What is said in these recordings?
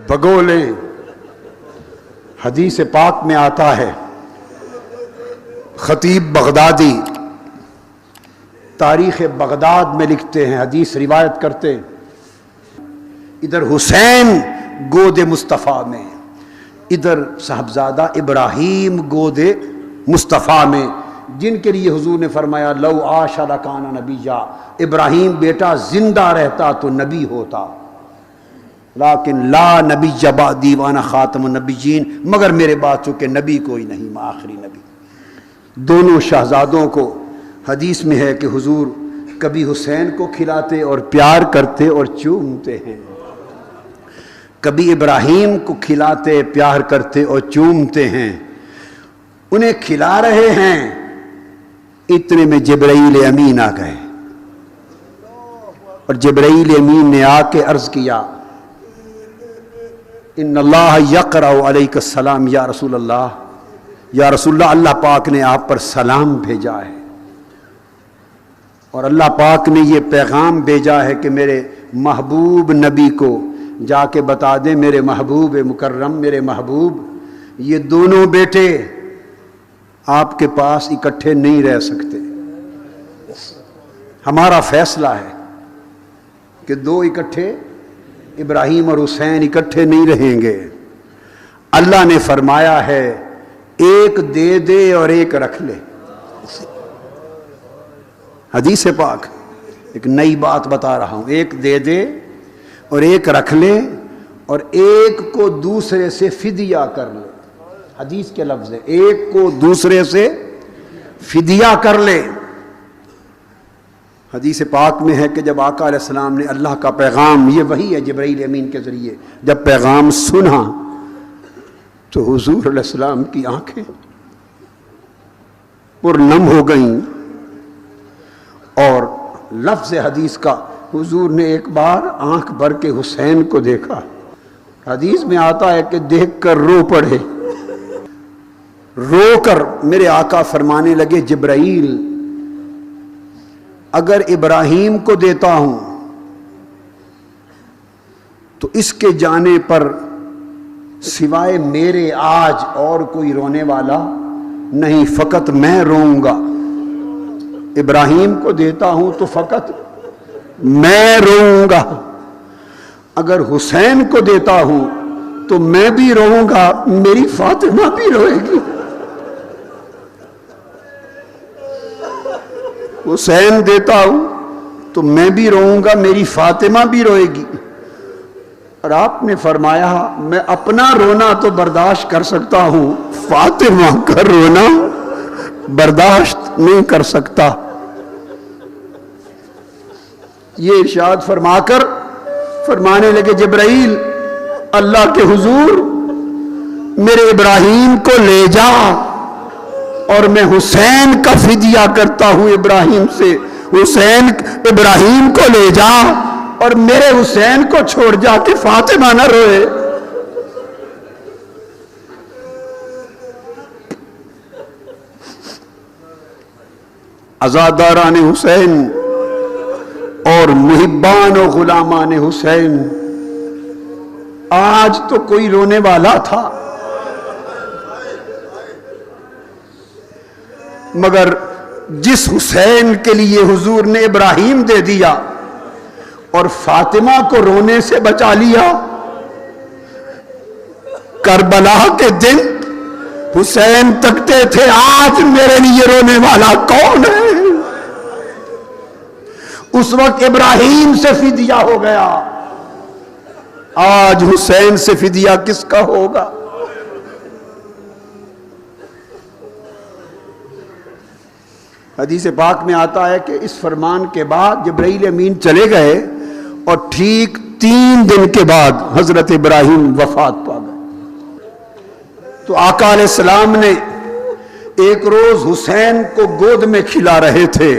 بگولیں۔ حدیث پاک میں آتا ہے، خطیب بغدادی تاریخ بغداد میں لکھتے ہیں، حدیث روایت کرتے ہیں، ادھر حسین گود مصطفیٰ میں، ادھر صاحبزادہ ابراہیم گود مصطفیٰ میں، جن کے لیے حضور نے فرمایا لو عاش لکان نبیا، ابراہیم بیٹا زندہ رہتا تو نبی ہوتا، لیکن لا نبی بعدی وانا خاتم النبیین، مگر میرے بعد چونکہ نبی کوئی نہیں، میں آخری نبی۔ دونوں شہزادوں کو حدیث میں ہے کہ حضور کبھی حسین کو کھلاتے اور پیار کرتے اور چومتے ہیں، کبھی ابراہیم کو کھلاتے پیار کرتے اور چومتے ہیں۔ انہیں کھلا رہے ہیں، اتنے میں جبرائیل امین آ گئے، اور جبرائیل امین نے آ کے عرض کیا ان اللہ یقرأ علیک السلام یا رسول اللہ، یا رسول اللہ، اللہ پاک نے آپ پر سلام بھیجا ہے، اور اللہ پاک نے یہ پیغام بھیجا ہے کہ میرے محبوب نبی کو جا کے بتا دیں، میرے محبوب مکرم، میرے محبوب، یہ دونوں بیٹے آپ کے پاس اکٹھے نہیں رہ سکتے، ہمارا فیصلہ ہے کہ دو اکٹھے، ابراہیم اور حسین اکٹھے نہیں رہیں گے۔ اللہ نے فرمایا ہے ایک دے دے اور ایک رکھ لے۔ حدیث پاک ایک نئی بات بتا رہا ہوں، ایک دے دے اور ایک رکھ لے، اور ایک کو دوسرے سے فدیہ کر لے۔ حدیث کے لفظ ہے ایک کو دوسرے سے فدیہ کر لے۔ حدیث پاک میں ہے کہ جب آقا علیہ السلام نے اللہ کا پیغام، یہ وحی ہے جبرائیل امین کے ذریعے، جب پیغام سنا تو حضور علیہ السلام کی آنکھیں پرنم ہو گئیں، اور لفظ حدیث کا حضور نے ایک بار آنکھ بھر کے حسین کو دیکھا۔ حدیث میں آتا ہے کہ دیکھ کر رو پڑے، رو کر میرے آقا فرمانے لگے جبرائیل اگر ابراہیم کو دیتا ہوں تو اس کے جانے پر سوائے میرے آج اور کوئی رونے والا نہیں، فقط میں روؤں گا۔ ابراہیم کو دیتا ہوں تو فقط میں روؤں گا، اگر حسین کو دیتا ہوں تو میں بھی روؤں گا، میری فاطمہ بھی روئے گی۔ حسین دیتا ہوں تو میں بھی روؤں گا، میری فاطمہ بھی روئے گی۔ اور آپ نے فرمایا میں اپنا رونا تو برداشت کر سکتا ہوں، فاطمہ کا رونا برداشت نہیں کر سکتا۔ یہ ارشاد فرما کر فرمانے لگے جبرائیل اللہ کے حضور میرے ابراہیم کو لے جا، اور میں حسین کا فدیہ کرتا ہوں ابراہیم سے، حسین ابراہیم کو لے جا اور میرے حسین کو چھوڑ جا کہ فاطمہ نہ روئے۔ عزاداران حسین اور محبان و غلامان حسین، آج تو کوئی رونے والا تھا، مگر جس حسین کے لیے حضور نے ابراہیم دے دیا اور فاطمہ کو رونے سے بچا لیا، کربلا کے دن حسین تکتے تھے آج میرے لیے رونے والا کون ہے؟ اس وقت ابراہیم سے فدیہ ہو گیا، آج حسین سے فدیہ کس کا ہوگا؟ حدیث پاک میں آتا ہے کہ اس فرمان کے بعد جبرائیل امین چلے گئے، اور ٹھیک 3 دن کے بعد حضرت ابراہیم وفات پا گئے۔ تو آقا علیہ السلام نے ایک روز حسین کو گود میں کھلا رہے تھے،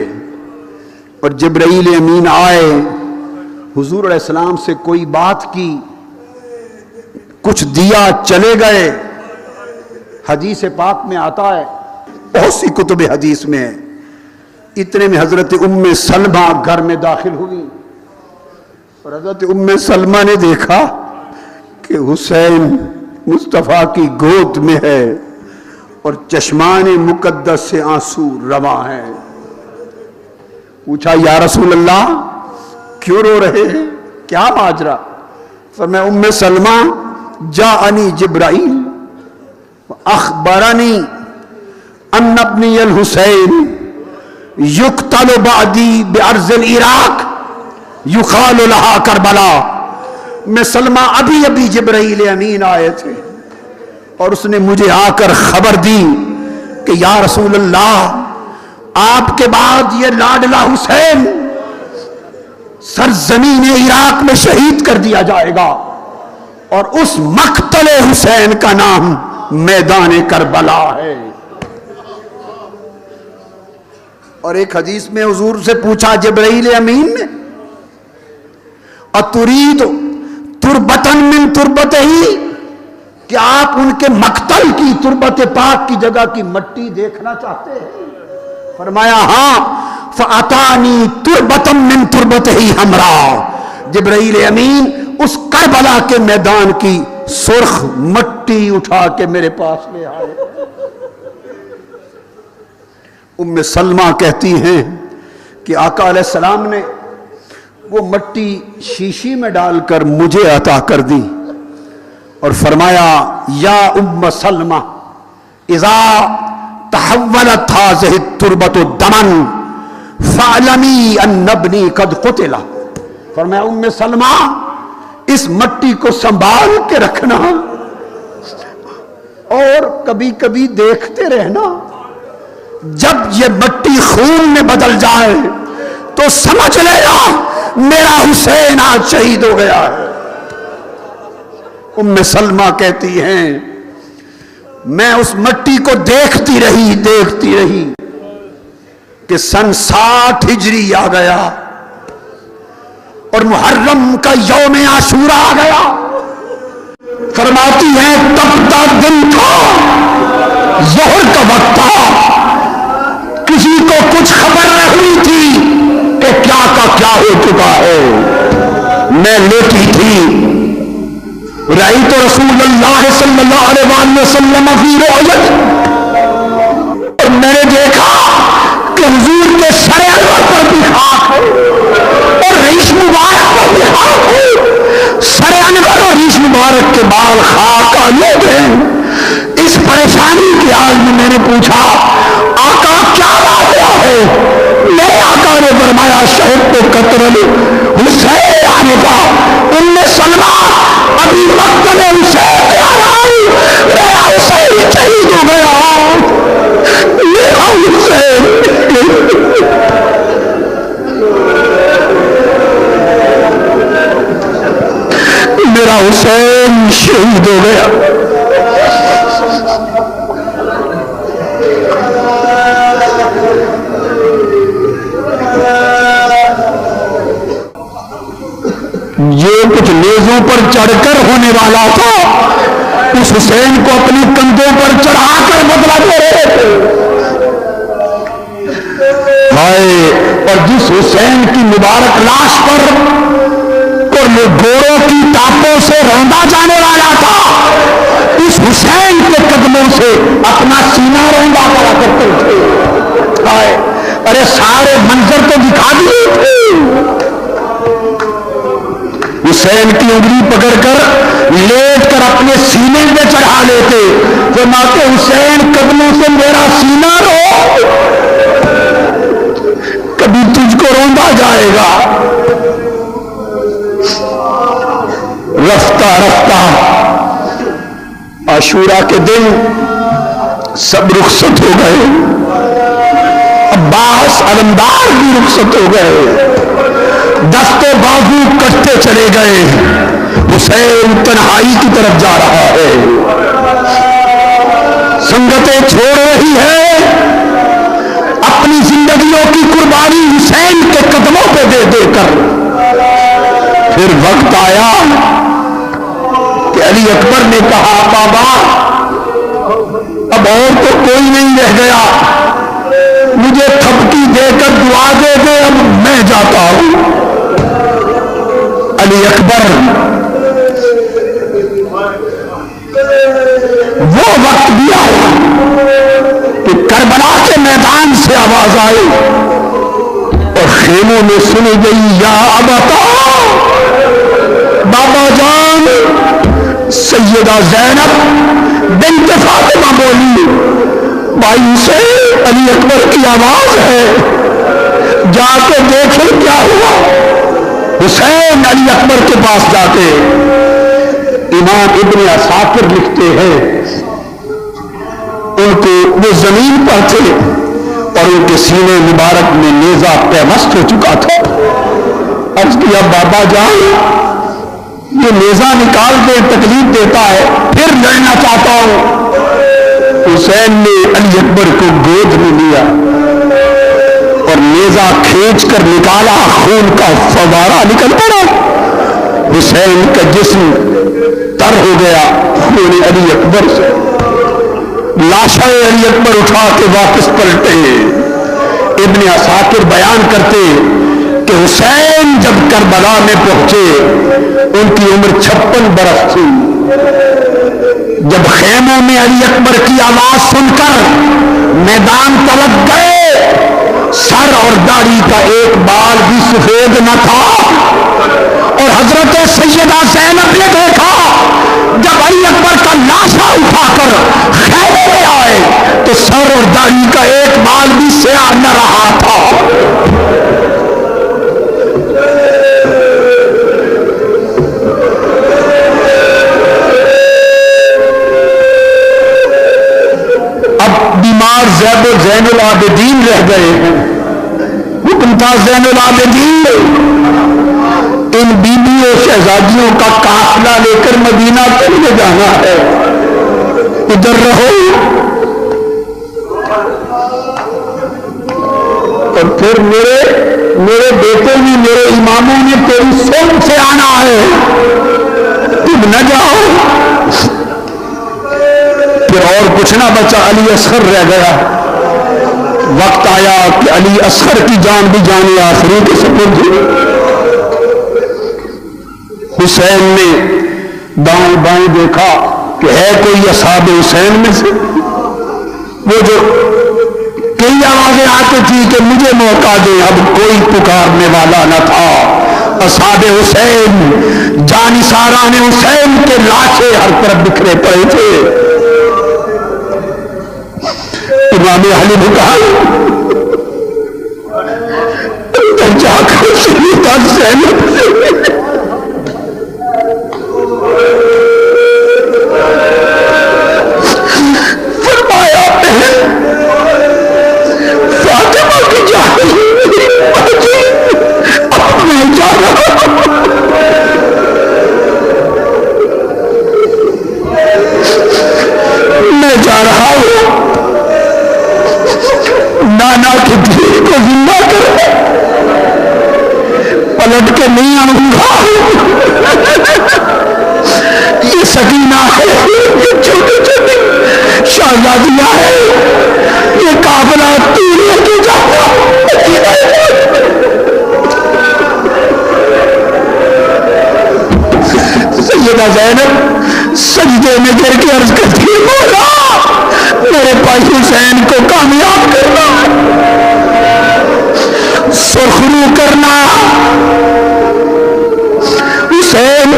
اور جبرائیل امین آئے، حضور علیہ السلام سے کوئی بات کی، کچھ دیا، چلے گئے۔ حدیث پاک میں آتا ہے، بہت سی کتب حدیث میں ہے، اتنے میں حضرت ام سلمہ گھر میں داخل ہوئی، اور حضرت ام سلمہ نے دیکھا کہ کہ حسین مصطفیٰ کی گود میں ہے اور چشمان مقدس سے آنسو رواں ہے. پوچھا یا رسول اللہ کیوں رو رہے ہیں, کیا ماجرا؟ فرمایا ام سلمہ جاءنی جبرائیل اخبرنی ان ابنی الحسین یقتل بعدی بارض العراق یقال لہا کربلا. میں سلمہ ابھی جبرائیل امین آئے تھے اور اس نے مجھے آ کر خبر دی کہ یا رسول اللہ آپ کے بعد یہ لاڈلا حسین سرزمین عراق میں شہید کر دیا جائے گا اور اس مقتل حسین کا نام میدان کربلا ہے. اور ایک حدیث میں حضور سے پوچھا جبرائیل امین نے اترید تربتن من تربتہی, کہ آپ ان کے مقتل کی تربت پاک کی جگہ کی مٹی دیکھنا چاہتے ہیں؟ فرمایا ہاں. فاتانی تربتن من تربتہی ہمرا, جبرائیل امین اس کربلا کے میدان کی سرخ مٹی اٹھا کے میرے پاس لے آئے. ام سلمہ کہتی ہیں کہ آقا علیہ السلام نے وہ مٹی شیشی میں ڈال کر مجھے عطا کر دی اور فرمایا یا ام سلمہ اذا تحولت هذه التربة دما فاعلمی ان ابنی قد قتل. فرمایا ام سلمہ اس مٹی کو سنبھال کے رکھنا اور کبھی کبھی دیکھتے رہنا, جب یہ مٹی خون میں بدل جائے تو سمجھ لینا میرا حسین آج شہید ہو گیا ہے. ام سلمہ کہتی ہیں میں اس مٹی کو دیکھتی رہی کہ سن 60 ہجری آ گیا اور محرم کا یوم عاشورہ آ گیا. فرماتی ہیں تب تک دن تھا, ظہر کا وقت تھا, کسی کو کچھ خبر نہ ہوئی تھی کہ کیا کا کیا ہو چکا ہے. میں لیٹی تھی, رأیت رسول اللہ صلی اللہ علیہ وسلم فی رؤیت, اور میں نے دیکھا کہ حضور کے سر انور پر بھی خاک ہے اور ریش مبارک پر بھی خاک ہے. سر انور اور ریش مبارک کے بال خاک آلود ہیں. اس پریشانی کی حال میں نے پوچھا آقا کیا واقعہ ہے؟ میرے آقا نے فرمایا شہد کو قتل حسین آنے کا. ام سلمہ ابھی مقتل حسین کیا رہی, میرا حسین شہید ہو گیا, میرا حسین میرا حسین شہید ہو گیا. یہ کچھ نیزوں پر چڑھ کر ہونے والا تھا, اس حسین کو اپنے کندھوں پر چڑھا کر بدلہ دے رہے تھے. ہائے, اور جس حسین کی مبارک لاش پر اور گھوڑوں کی ٹاپوں سے روندا جانے والا تھا, اس حسین کے قدموں سے اپنا سینہ روندا کرا کرتے تھے. ہائے, ارے سارے منظر تو دکھا دیے تھے. حسین کی انگلی پکڑ کر لیٹ کر اپنے سینے میں چڑھا لیتے, فرماتے حسین قدموں سے میرا سینہ رو, کبھی تجھ کو روندا جائے گا. رفتہ رفتہ عاشورہ کے دن سب رخصت ہو گئے, عباس علمدار بھی رخصت ہو گئے, دست و بازو کٹتے چلے گئے. حسین تنہائی کی طرف جا رہا ہے, سنگتیں چھوڑ رہی ہے, اپنی زندگیوں کی قربانی حسین کے قدموں پہ دے دے کر. پھر وقت آیا کہ علی اکبر نے کہا بابا اب اور تو کوئی نہیں رہ گیا, مجھے تھپکی دے کر دعا دے دے, اب میں جاتا ہوں. علی اکبر وہ وقت بھی آیا کہ کربلا کے میدان سے آواز آئی اور خیموں میں سنی گئی، یا ابتا، بابا جان۔ سیدہ زینب بنت فاطمہ بولی، بھائی سے علی اکبر کی آواز ہے، جا کے دیکھیں کیا ہوا۔ حسین علی اکبر کے پاس جاتے، امام ابن عساکر لکھتے ہیں ان کو وہ زمین پر تھے اور ان کے سینے مبارک میں نیزہ پیوست ہو چکا تھا۔ عرض کیا، بابا جان یہ نیزہ نکال کے تکلیف دیتا ہے، پھر لڑنا چاہتا ہوں۔ حسین نے علی اکبر کو گود میں لیا اور نیزہ کھینچ کر نکالا، خون کا فوارہ نکل پڑا۔ حسین کا جسم تر ہو گیا خون علی اکبر سے۔ لاشیں علی اکبر اٹھا کے واپس پلٹے۔ ابن عساکر بیان کرتے کہ حسین جب کربلا میں پہنچے ان کی عمر 56 برس تھی۔ جب خیموں میں علی اکبر کی آواز سن کر میدان طلب گئے، سر اور داڑھی کا ایک بال بھی سفید نہ تھا، اور حضرت سیدہ زینب نے دیکھا جب علی اکبر کا لاشا اٹھا کر خیمے میں آئے تو سر اور داڑھی کا ایک بال بھی سیاہ نہ رہا تھا۔ اب بیمار زید و زین العابدین رہ گئے ہیں۔ حکم تھا زین العابدین ان بیویوں شہزادیوں کا قافلہ لے کر مدینہ کے لیے جانا ہے، ادھر رہو۔ اور پھر میرے بیٹے بھی، میرے اماموں نے تیری سوچ سے آنا ہے، تم نہ جاؤ۔ پھر اور کچھ نہ بچا، علی اصغر رہ گیا۔ وقت آیا کہ علی اصغر کی جان بھی جان آخری کے سپرد ہوئی۔ حسین نے دائیں بائیں دیکھا کہ ہے کوئی اصحاب حسین میں سے؟ وہ جو کئی آوازیں آتی تھی کہ مجھے موقع دے، اب کوئی پکارنے والا نہ تھا۔ اصحاب حسین، جانثاران حسین کے لاشیں ہر طرف بکھرے پڑے تھے۔ امام علی نے کہا، اندر جا کر سیدہ زینب فرمایا، بہن فاطمہ کی جان اب میں جا رہا ہوں۔ میں جا رہا ہوں، نانا کی دھیر کو زندہ کر پلٹ کے نہیں آؤں گا۔ یہ سکینہ ہے، یہ چھوٹی چھوٹی شہزادیاں ہے، یہ قافلہ تو لے کے جاؤ۔ سیدہ زینب سجدے میں گر کے عرض کرتی ہے، مولا میرے بھائی حسین کو کامیاب کرنا، سرخرو کرنا۔ حسین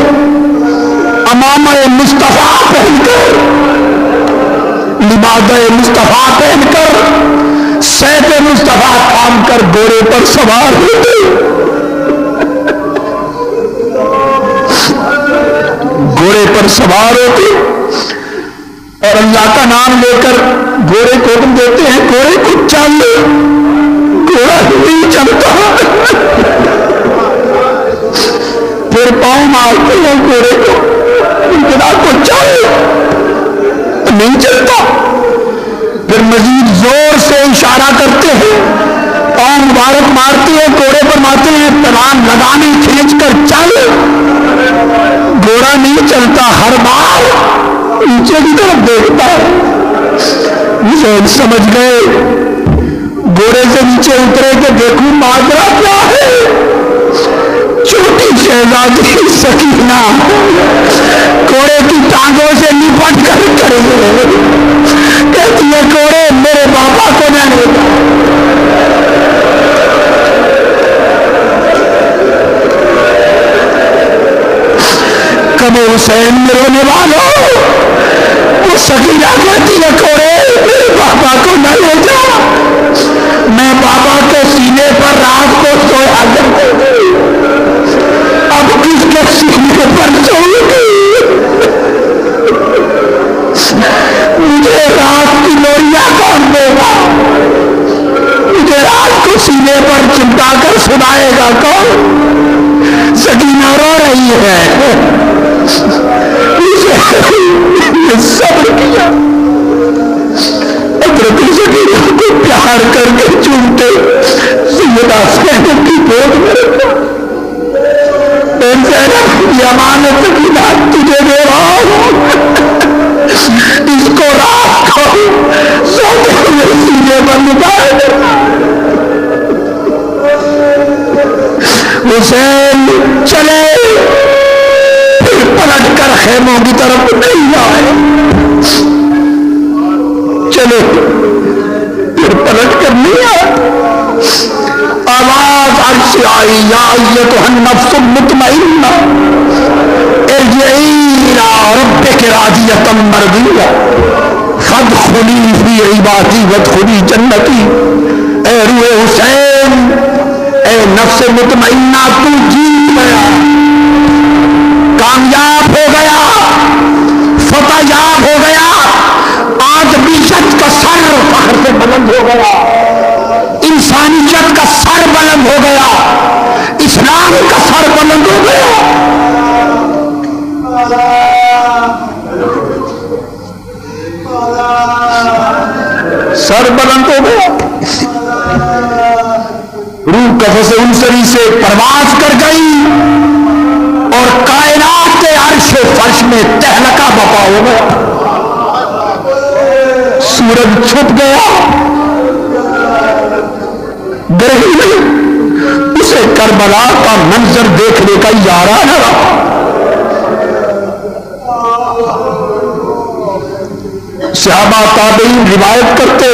امامہ مصطفیٰ پہن کر، لبادہ مصطفیٰ پہن کر، سیف مصطفیٰ تھام کر گھوڑے پر سوار ہوتے، گھوڑے پر سوار ہوتے اور اللہ کا نام لے کر گھوڑے کو حکم دیتے ہیں، گھوڑے کو چل، گھوڑا نہیں چلتا، پھر پاؤں مارتے ہیں گھوڑے کو، ابتدا کو چل، نہیں چلتا، پھر مزید زور سے اشارہ کرتے ہیں، پاؤں مبارک مارتے ہیں، گھوڑے پر مارتے ہیں، تلوار لگانے کھینچ کر چل، گھوڑا نہیں چلتا، ہر بار نیچے کی طرف دیکھتا ہے۔ حسین سمجھ گئے، گھوڑے سے نیچے اترے کہ دیکھوں ماجرا کیا ہے۔ چھوٹی شہزادی سکینہ گھوڑے کی حسین میں رونے والوں، وہ سکینہ کہتی ہے کوڑے میرے بابا کو نہ لے جا، میں بابا کے سینے پر رات کو سویا کرتے تھے، اب کس کے سینے پر سوؤں گی؟ مجھے رات کی لوریاں کون دے گا؟ مجھے رات کو سینے پر چمٹا کر سنائے گا کون؟ سکینہ رو رہی ہے، صبر کیا، حضرت سکینہ کو پیار کر کے چومتے سیدہ زینب کی گود میں رکھا، اے زینب یہ امانت سکینہ تجھے دے رہا ہوں، اس کو رات کو سوتے ہوئے سینے پر لٹائے دینا۔ حسین چلے، پھر پلٹ کر خیموں کی طرف نہیں آئے، چلے پھر پلٹ کر نہیں آئے، آواز عرش سے آئی، یا ایتھا النفس المطمئنہ ارجعی الی ربک راضیۃ مرضیہ فادخلی فی عبادی وادخلی جنتی۔ اے روح حسین، اے نفس مطمئنہ، تو جیت گیا، کامیاب ہو گیا، فتح یاب ہو گیا، آج بیشت کا سر فخر سے بلند ہو گیا، انسانیت کا سر بلند ہو گیا، اسلام کا سر بلند ہو گیا۔ سر بلند ہو گیا، روح قفس انصری سے پرواز کر گئی اور کائنات کے عرش و فرش میں تہلکہ بپا ہو گیا، سورج چھپ گیا، گرہی اسے کربلا کا منظر دیکھنے کا یارہ نہ رہا۔ صحابہ تابعین روایت کرتے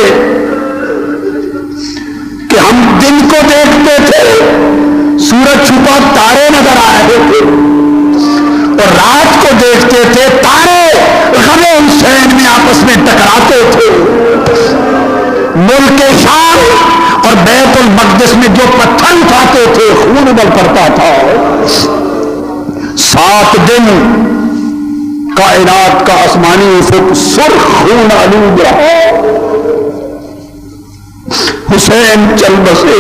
کہ ہم دن کو دیکھتے تھے، سورج چھپا تارے نظر آئے تھے، اور رات کو دیکھتے تھے، تارے غم حسین میں آپس میں ٹکراتے تھے۔ ملک شام اور بیت المقدس میں جو پتھر اٹھاتے تھے خون ابل پڑتا تھا۔ 7 دن کائنات کا آسمانی افق سرخ خون آلود رہا، حسین چل بسے،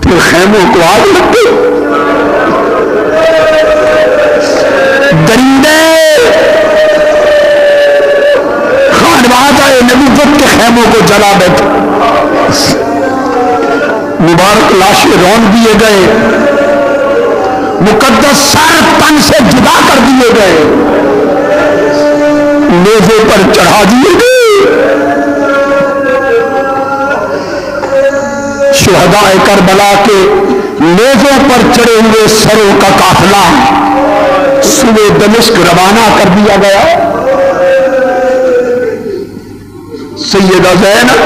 پھر خیموں کو آگ لگ گئی، درندے خانوادہ نبوت کے خیموں کو جلا بیٹھے، مبارک لاشیں رون دیے گئے، مقدس سر تن سے جدا کر دیے گئے، نیزے پر چڑھا دیے گئے۔ شہداء کربلا کے نیزوں پر چڑھے ہوئے سروں کا قافلہ سوئے دمشق روانہ کر دیا گیا۔ سیدہ زینب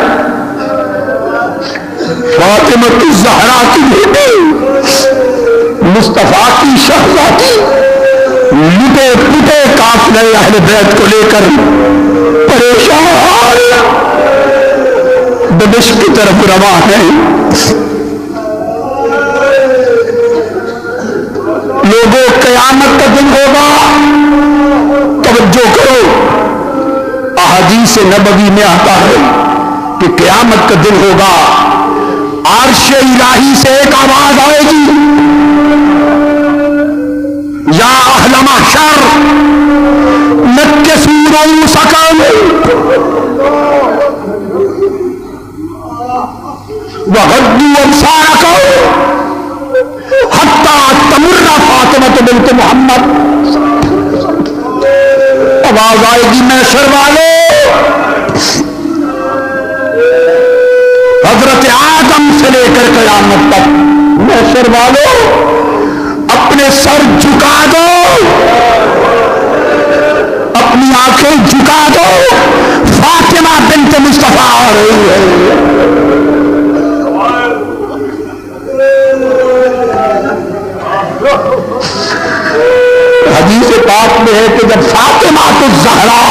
فاطمہ الزہرا کی بیٹی، مصطفیٰ کی شہزادی، لٹے پٹے قافلے اہل بیت کو لے کر پریشان دمشق کی طرف رواں ہیں۔ لوگوں قیامت کا دن ہوگا، توجہ کرو، احادیث نبوی میں آتا ہے کہ قیامت کا دن ہوگا، عرش الہی سے ایک آواز آئے گی، یا اہل محشر نکسوا رؤوسکم وغضوا ابصارکم حتی تمر فاطمہ بنت محمد۔ آواز آئے گی محشر والوں، حضرت آدم سے لے کر قیامت تک، محشر والوں اپنے سر جھکا دو، اپنی آنکھیں جھکا دو، فاطمہ بنت مصطفیٰ آ رہی ہے۔ حدیث پاک میں ہے کہ جب فاطمہ الزہرا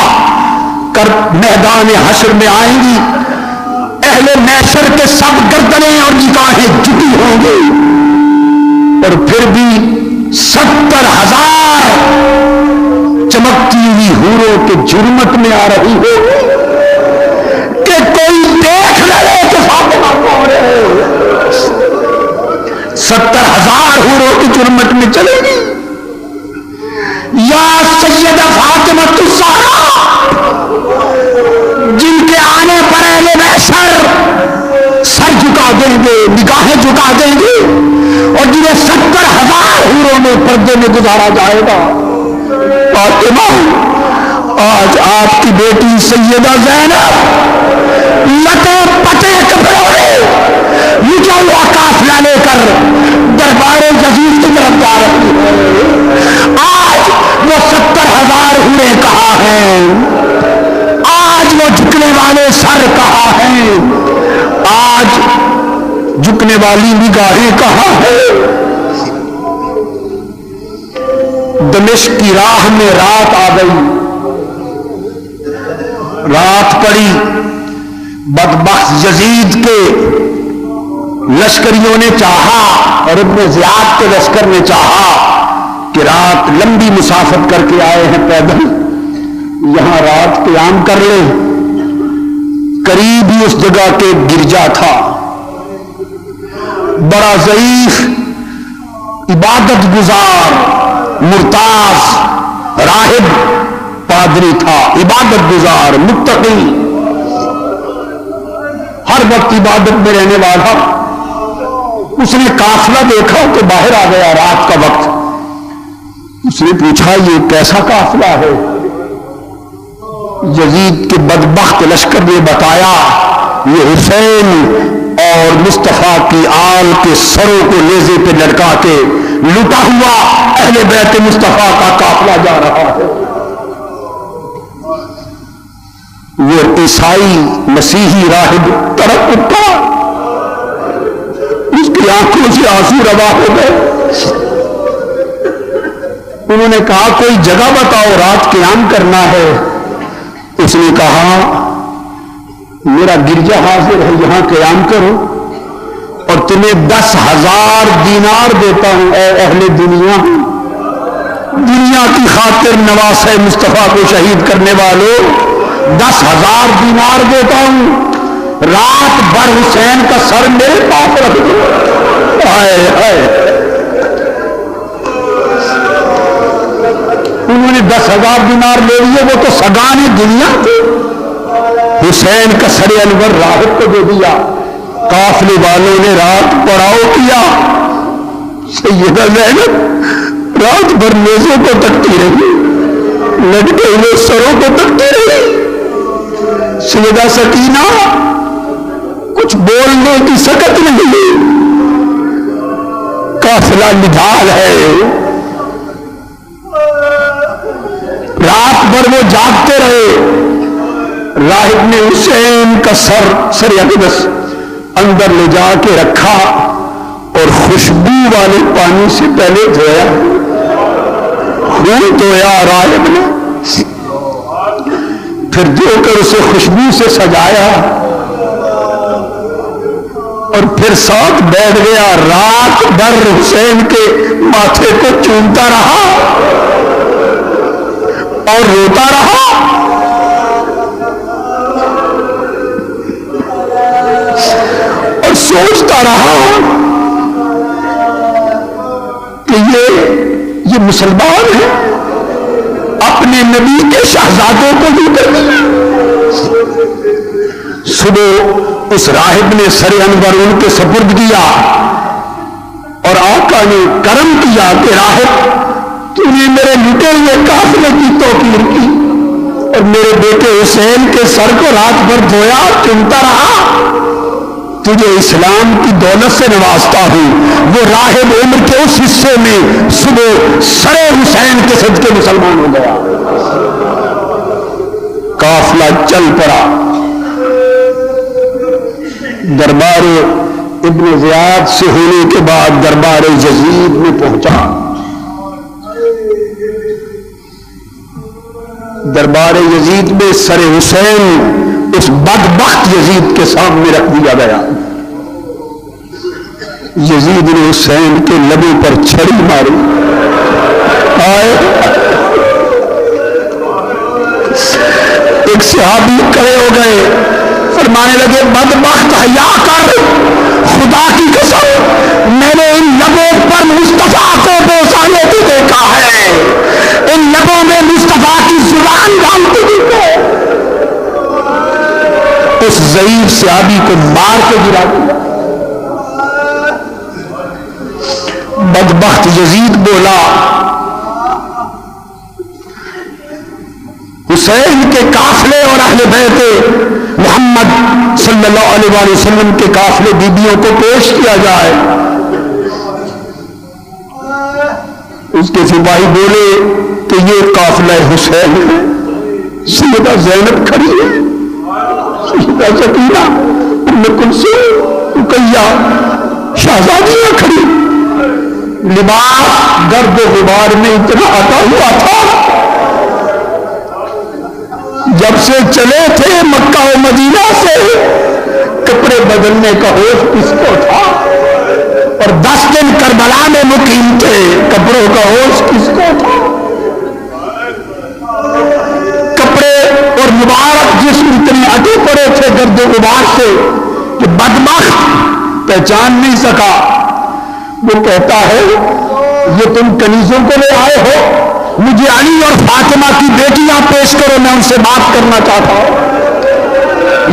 کر میدان حشر میں آئیں گی، اہل محشر کے سب گردنیں اور نگاہیں جھکی ہوں گی، اور پھر بھی 70,000 چمکتی ہوئی حوروں کے جرمت میں آ رہی ہوگی کہ کوئی دیکھ لے کہ فاطمہ کون ہے۔ 70,000 حوروں کی جرمت میں چلے گی۔ یا سیدہ فاطمہ الزہرا، جن کے آنے پر اہل محشر سر جھکا دیں گے، نگاہیں جھکا دیں گے، اور جنہیں 70,000 حوروں میں پردے میں گزارا جائے گا۔ فاطمہ، آج آپ کی بیٹی سیدہ زینب لٹے پٹے کپڑے نکلا ہوا قافلہ لے کر دربار یزید کی طرف جا رہی ہے۔ آج وہ 70,000 حوریں کہاں ہیں؟ آج وہ جھکنے والے سر کہاں ہیں؟ آج جھکنے والی نگاہیں کہاں ہیں؟ دمشق کی راہ میں رات آ گئی، رات پڑی، بدبخت یزید کے لشکریوں نے چاہا اور ابن زیاد کے لشکر نے چاہا کہ رات لمبی مسافت کر کے آئے ہیں پیدل، یہاں رات قیام کر لے۔ قریب ہی اس جگہ کے گرجا تھا، بڑا ضعیف عبادت گزار مرتاز راہب پادری تھا، عبادت گزار متقی، ہر وقت عبادت میں رہنے والا۔ اس نے قافلہ دیکھا تو باہر آ گیا رات کا وقت۔ اس نے پوچھا یہ کیسا قافلہ ہے؟ یزید کے بدبخت لشکر نے بتایا یہ حسین اور مصطفیٰ کی آل کے سروں کو نیزے پہ لٹکا کے لٹا ہوا اہل بیت مصطفیٰ کا قافلہ جا رہا ہے۔ وہ عیسائی مسیحی راہب تڑپ اٹھا، اس کی آنکھوں سے آنسو روا ہو گئے۔ انہوں نے کہا کوئی جگہ بتاؤ، رات قیام کرنا ہے۔ اس نے کہا میرا گرجا حاضر ہے، یہاں قیام کرو اور تمہیں 10,000 دینار دیتا ہوں اے اہل دنیا، دنیا کی خاطر نواسہ مصطفیٰ کو شہید کرنے والوں 10,000 دینار دیتا ہوں، رات بھر حسین کا سر میرے پاس رکھ دو۔ ہائے ہائے، انہوں نے 10,000 دینار لے لیے، وہ تو سگانے دنیا تھی۔ حسین کا سر انور راہب کو دے دیا۔ قافلے والوں نے رات پڑاؤ کیا، سیدہ زینب رات بھر نیزوں کو تکتی رہی، لٹکے ہوئے سروں کو تکتی رہی۔ سیدہ سکینہ کچھ بولنے کی سکت نہیں، قافلہ نڈھال ہے۔ رات بھر وہ جاگتے رہے۔ راہب نے حسین کا سر اقدس اندر لے جا کے رکھا اور خوشبو والے پانی سے پہلے دھویا، خون دھویا راہب نے، پھر دھو کر اسے خوشبو سے سجایا اور پھر ساتھ بیٹھ گیا۔ رات بھر حسین کے ماتھے کو چومتا رہا اور روتا رہا۔ اور سوچتا رہا کہ یہ مسلمان ہے، اپنے نبی کے شہزادوں کو بھی کر دیا۔ صبح اس راہب نے سر انور ان کے سپرد کیا اور آقا نے کرم کیا کہ راہب تو نے میرے لٹے ہوئے قافلے کی توقیر کی اور میرے بیٹے حسین کے سر کو رات بھر دھویا، چومتا رہا، تجھے اسلام کی دولت سے نوازتا ہوں۔ وہ راہب عمر کے اس حصے میں صبح سر حسین کے صدقے مسلمان ہو گیا۔ قافلہ چل پڑا، دربار ابن زیاد سے ہونے کے بعد دربار یزید میں پہنچا۔ دربار یزید میں سر حسین اس بدبخت یزید کے سامنے رکھ دیا گیا. یزید نے حسین کے لبوں پر چھڑی ماری. ایک صحابی کھڑے ہو گئے, فرمانے لگے بدبخت حیا کر, خدا کی قسم میں نے ان لبوں پر مصطفیٰ کو 2 سالوں سے دیکھا ہے, ان لبوں میں مصطفیٰ کی زبان ڈالتے دیکھا ہے. اس ضعیف صحابی کو مار کے گرا دیا. بدبخت یزید بولا, حسین کے قافلے اور اہل بیت محمد صلی اللہ علیہ وسلم کے قافلے بیبیوں کو پیش کیا جائے. اس کے سپاہی بولے کہ یہ قافلہ حسین ہے. سیدہ زینب کھڑی ہے, سیدہ سکینہ, ام کلثوم, رقیہ, شہزادیاں کھڑی. لباس گرد و غبار میں اتنا عطا ہوا تھا, جب سے چلے تھے مکہ و مدینہ سے کپڑے بدلنے کا ہوش کس کو تھا, اور 10 دن کربلا میں مقیم تھے, کپڑوں کا ہوش کس کو تھا. کپڑے اور مبارک جسم اتنے اٹے پڑے تھے گرد و غبار سے کہ بدبخت پہچان نہیں سکا. وہ کہتا ہے یہ تم کنیزوں کو لے آئے ہو, مجھے علی اور فاطمہ کی بیٹیاں پیش کرو, میں ان سے بات کرنا چاہتا ہوں.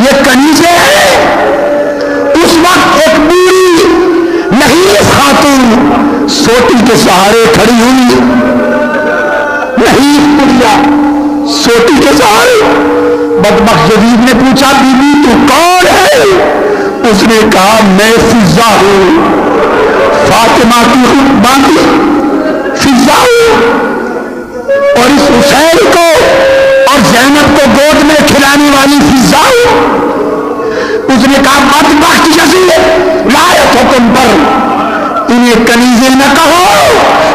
یہ کنیزیں ہیں. اس وقت ایک بوڑھی نحیف خاتون سوٹی کے سہارے کھڑی ہوئی, نحیف بڑھیا سوٹی کے سہارے. بدبخت یزید نے پوچھا بی بی تو کون ہے؟ اس نے کہا میں فضا ہوں, فاطمہ کی خود باندھی فضا ہوں, اور اس حسین کو اور زینب کو گود میں کھلانے والی فضا ہوں. اس نے کہا بدبخت یزید لائق حکم پر انہیں کنیزیں نہ کہو,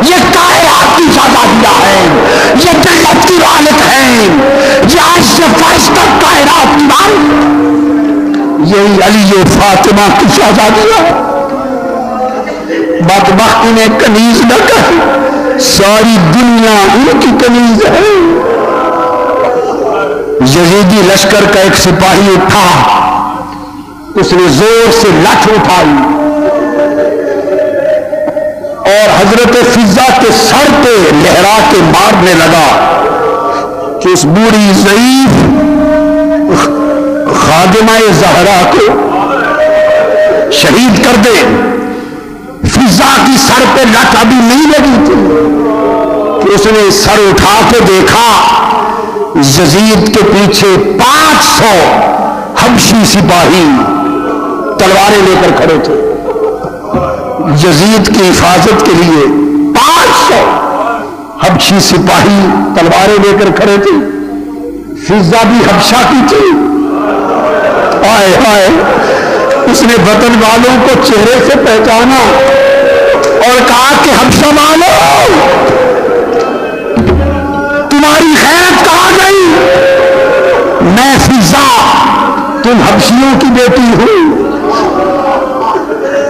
یہ کائنات کی شہزادیاں ہیں, یہ جنت کی مالک ہیں, یہ آج سے فرش تک کائنات کی مالک, یہی علی و فاطمہ کی شہزادیاں. بدبخت انہیں کنیز نہ کہے, ساری دنیا ان کی کنیز ہے. یزیدی لشکر کا ایک سپاہی اٹھا, اس نے زور سے لٹھ اٹھائی اور حضرت فضا کے سر پہ لہرا کے مارنے لگا کہ اس بوڑھی ضعیف خادمہ زہرا کو شہید کر دے. فضا کی سر پہ لٹ ابھی نہیں لگی تھی کہ اس نے سر اٹھا کے دیکھا, یزید کے پیچھے 500 حبشی سپاہی تلواریں لے کر کھڑے تھے. یزید کی حفاظت کے لیے 500 حبشی سپاہی تلواریں لے کر کھڑے تھے. فضا بھی حبشہ کی تھی. آئے آئے, اس نے وطن والوں کو چہرے سے پہچانا اور کہا کہ حبشہ والوں تمہاری خیرت کہاں گئی؟ میں فضا, تم حبشیوں کی بیٹی ہو,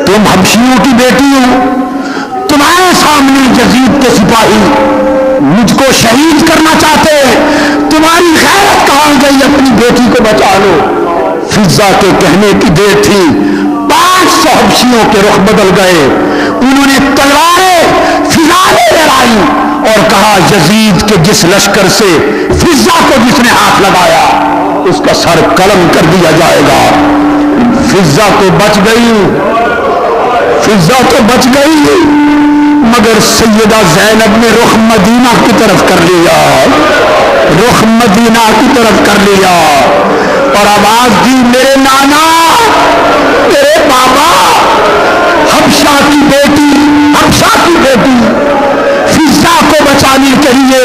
تم حبشیوں کی بیٹی ہو. تمہارے سامنے یزید کے سپاہی مجھ کو شہید کرنا چاہتے, تمہاری خیرت کہاں گئی؟ اپنی بیٹی کو بچا لو. فضا کے کہنے کی دیر تھی, 500 حبشیوں کے رخ بدل گئے. انہوں نے تلواریں فضا نے لہرائی اور کہا یزید کے جس لشکر سے فضا کو جس نے ہاتھ لگایا اس کا سر قلم کر دیا جائے گا. فضا تو بچ گئی, فضا تو بچ گئی, مگر سیدہ زینب نے رخ مدینہ کی طرف کر لیا, رخ مدینہ کی طرف کر لیا اور آواز دی میرے نانا, میرے بابا, حبشہ کی بیٹی فضا کو بچانے کے لیے